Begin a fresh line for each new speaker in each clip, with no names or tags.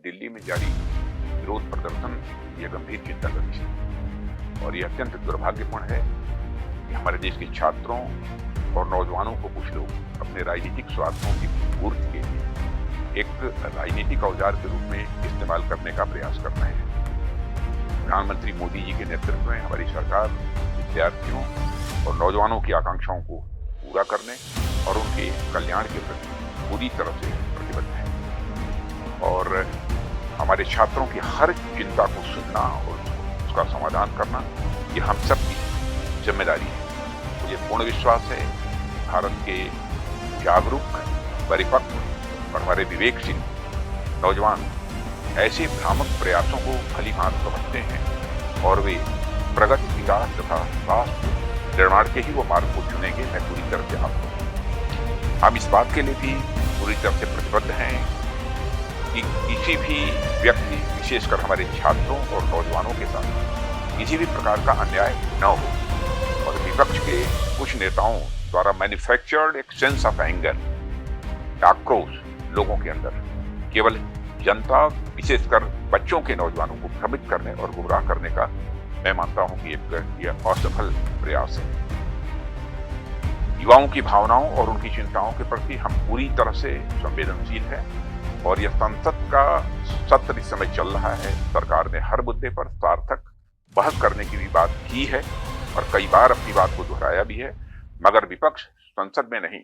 दिल्ली में जारी विरोध प्रदर्शन यह गंभीर चिंता का विषय है और यह अत्यंत दुर्भाग्यपूर्ण है कि हमारे देश के छात्रों और नौजवानों को कुछ लोग अपने राजनीतिक स्वार्थों की पूर्ति के लिए एक राजनीतिक औजार के रूप में इस्तेमाल करने का प्रयास कर रहे हैं। प्रधानमंत्री मोदी जी के नेतृत्व में हमारी सरकार विद्यार्थियों और नौजवानों की आकांक्षाओं को पूरा करने और उनके कल्याण के प्रति पूरी तरह से प्रतिबद्ध है और हमारे छात्रों की हर चिंता को सुनना और उसका समाधान करना ये हम सब की जिम्मेदारी है। मुझे पूर्ण विश्वास है भारत के जागरूक, परिपक्व और हमारे विवेकशील नौजवान ऐसे भ्रामक प्रयासों को भली भांति समझते हैं और वे प्रगति, विकास तथा राष्ट्र निर्माण के ही वो मार्ग को चुनेंगे। मैं पूरी तरह से आपको हम इस बात के लिए भी पूरी तरह से प्रतिबद्ध हैं कि किसी भी व्यक्ति, विशेषकर हमारे छात्रों और नौजवानों के साथ किसी भी प्रकार का अन्याय न हो और विपक्ष के कुछ नेताओं द्वारा मैन्युफैक्चर्ड एक सेंस ऑफ एंगर, आक्रोश लोगों के अंदर केवल जनता, विशेषकर बच्चों के नौजवानों को भ्रमित करने और गुमराह करने का मैं मानता हूं कि यह असफल प्रयास है। युवाओं की भावनाओं और उनकी चिंताओं के प्रति हम पूरी तरह से संवेदनशील हैं और यह संसद का सत्र इस समय चल रहा है। सरकार ने हर मुद्दे पर सार्थक बहस करने की भी बात की है और कई बार अपनी बात को दोहराया भी है, मगर विपक्ष संसद में नहीं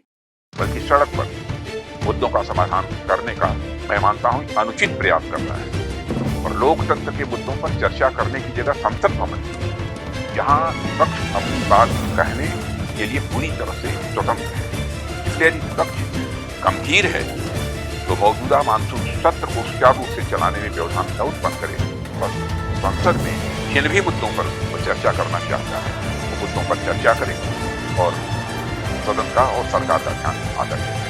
बल्कि सड़क पर मुद्दों का समाधान करने का मैं मानता हूं अनुचित प्रयास कर रहा है और लोकतंत्र के मुद्दों पर चर्चा करने की जगह संसद भवन जहां विपक्ष अपनी बात कहने के लिए पूरी तरह से स्वतंत्र है। इसलिए यदि विपक्ष गंभीर है तो मौजूदा मानसून सत्र को सुचारू रूप से चलाने में व्यवधान न उत्पन्न करे और संसद में जिन भी मुद्दों पर वो चर्चा करना चाहता है वो मुद्दों पर चर्चा करें और सदन का और सरकार का ध्यान आकर्षित